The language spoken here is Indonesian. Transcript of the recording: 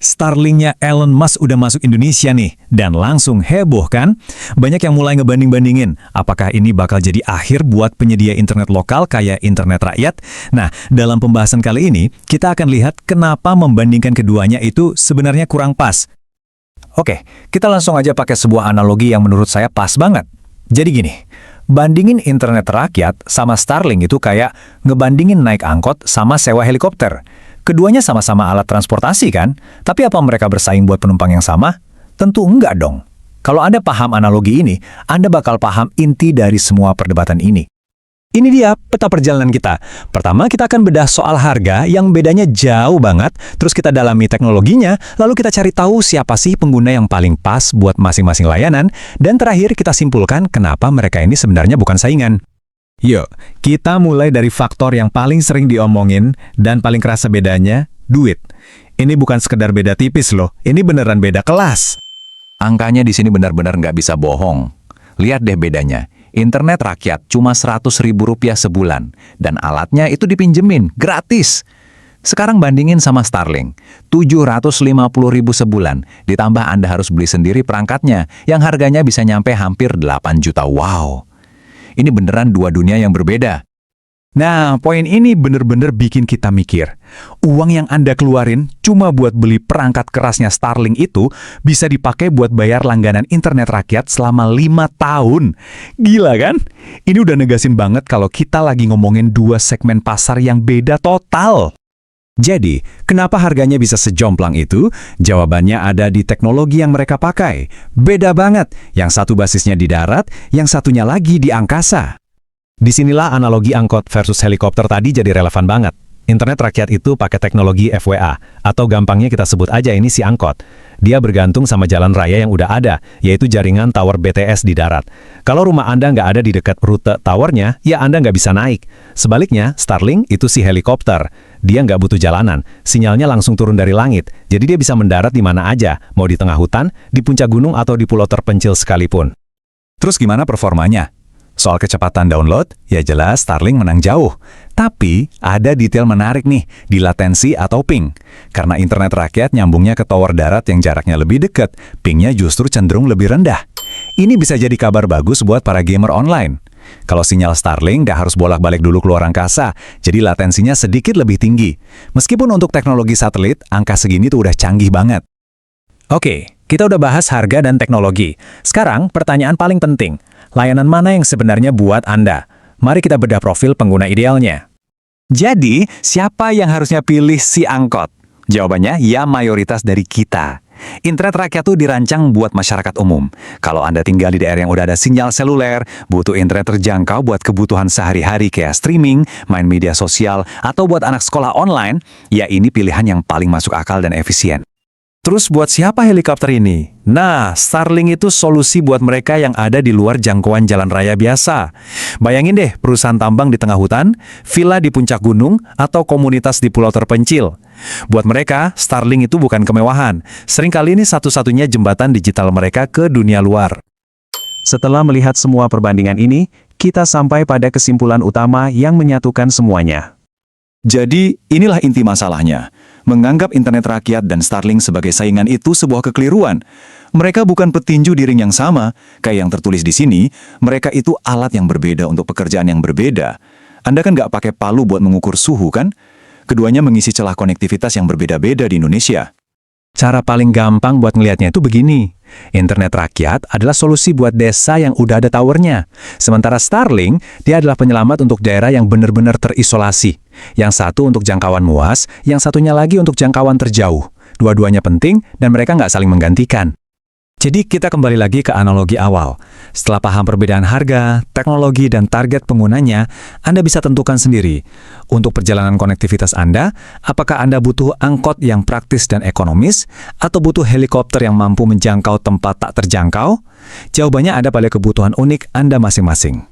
Starlink-nya Elon Musk udah masuk Indonesia nih, dan langsung heboh kan? Banyak yang mulai ngebanding-bandingin, apakah ini bakal jadi akhir buat penyedia internet lokal kayak internet rakyat? Nah, dalam pembahasan kali ini, kita akan lihat kenapa membandingkan keduanya itu sebenarnya kurang pas. Oke, kita langsung aja pakai sebuah analogi yang menurut saya pas banget. Jadi gini, bandingin internet rakyat sama Starlink itu kayak ngebandingin naik angkot sama sewa helikopter. Keduanya sama-sama alat transportasi kan? Tapi apa mereka bersaing buat penumpang yang sama? Tentu enggak dong. Kalau Anda paham analogi ini, Anda bakal paham inti dari semua perdebatan ini. Ini dia peta perjalanan kita. Pertama, kita akan bedah soal harga yang bedanya jauh banget, terus kita dalami teknologinya, lalu kita cari tahu siapa sih pengguna yang paling pas buat masing-masing layanan, dan terakhir kita simpulkan kenapa mereka ini sebenarnya bukan saingan. Yuk, kita mulai dari faktor yang paling sering diomongin dan paling kerasa bedanya, duit. Ini bukan sekedar beda tipis loh, ini beneran beda kelas. Angkanya di sini benar-benar nggak bisa bohong. Lihat deh bedanya. Internet rakyat cuma Rp100.000 sebulan, dan alatnya itu dipinjemin, gratis. Sekarang bandingin sama Starlink, Rp750.000 sebulan, ditambah Anda harus beli sendiri perangkatnya, yang harganya bisa nyampe hampir 8 juta. Wow! Ini beneran dua dunia yang berbeda. Nah, poin ini bener-bener bikin kita mikir. Uang yang Anda keluarin cuma buat beli perangkat kerasnya Starlink itu bisa dipakai buat bayar langganan internet rakyat selama 5 tahun. Gila kan? Ini udah negasin banget kalau kita lagi ngomongin dua segmen pasar yang beda total. Jadi, kenapa harganya bisa sejomplang itu? Jawabannya ada di teknologi yang mereka pakai. Beda banget. Yang satu basisnya di darat, yang satunya lagi di angkasa. Disinilah analogi angkot versus helikopter tadi jadi relevan banget. Internet rakyat itu pakai teknologi FWA, atau gampangnya kita sebut aja ini si angkot. Dia bergantung sama jalan raya yang udah ada, yaitu jaringan tower BTS di darat. Kalau rumah Anda nggak ada di dekat rute towernya, ya Anda nggak bisa naik. Sebaliknya, Starlink itu si helikopter. Dia nggak butuh jalanan, sinyalnya langsung turun dari langit, jadi dia bisa mendarat di mana aja, mau di tengah hutan, di puncak gunung atau di pulau terpencil sekalipun. Terus gimana performanya? Soal kecepatan download, ya jelas Starlink menang jauh. Tapi ada detail menarik nih di latensi atau ping. Karena internet rakyat nyambungnya ke tower darat yang jaraknya lebih dekat, pingnya justru cenderung lebih rendah. Ini bisa jadi kabar bagus buat para gamer online. Kalau sinyal Starlink nggak harus bolak-balik dulu keluar angkasa, jadi latensinya sedikit lebih tinggi. Meskipun untuk teknologi satelit, angka segini tuh udah canggih banget. Oke, kita udah bahas harga dan teknologi. Sekarang, pertanyaan paling penting. Layanan mana yang sebenarnya buat Anda? Mari kita bedah profil pengguna idealnya. Jadi, siapa yang harusnya pilih si angkot? Jawabannya, ya mayoritas dari kita. Internet rakyat tuh dirancang buat masyarakat umum. Kalau Anda tinggal di daerah yang udah ada sinyal seluler, butuh internet terjangkau buat kebutuhan sehari-hari kayak streaming, main media sosial, atau buat anak sekolah online, ya ini pilihan yang paling masuk akal dan efisien. Terus buat siapa helikopter ini? Nah, Starlink itu solusi buat mereka yang ada di luar jangkauan jalan raya biasa. Bayangin deh, perusahaan tambang di tengah hutan, villa di puncak gunung, atau komunitas di pulau terpencil. Buat mereka, Starlink itu bukan kemewahan. Seringkali ini satu-satunya jembatan digital mereka ke dunia luar. Setelah melihat semua perbandingan ini, kita sampai pada kesimpulan utama yang menyatukan semuanya. Jadi, inilah inti masalahnya. Menganggap internet rakyat dan Starlink sebagai saingan itu sebuah kekeliruan. Mereka bukan petinju di ring yang sama, kayak yang tertulis di sini, mereka itu alat yang berbeda untuk pekerjaan yang berbeda. Anda kan nggak pakai palu buat mengukur suhu, kan? Keduanya mengisi celah konektivitas yang berbeda-beda di Indonesia. Cara paling gampang buat ngelihatnya itu begini. Internet rakyat adalah solusi buat desa yang udah ada towernya. Sementara Starlink, dia adalah penyelamat untuk daerah yang benar-benar terisolasi. Yang satu untuk jangkauan luas, yang satunya lagi untuk jangkauan terjauh. Dua-duanya penting dan mereka nggak saling menggantikan. Jadi kita kembali lagi ke analogi awal. Setelah paham perbedaan harga, teknologi, dan target penggunanya, Anda bisa tentukan sendiri. Untuk perjalanan konektivitas Anda, apakah Anda butuh angkot yang praktis dan ekonomis, atau butuh helikopter yang mampu menjangkau tempat tak terjangkau? Jawabannya ada pada kebutuhan unik Anda masing-masing.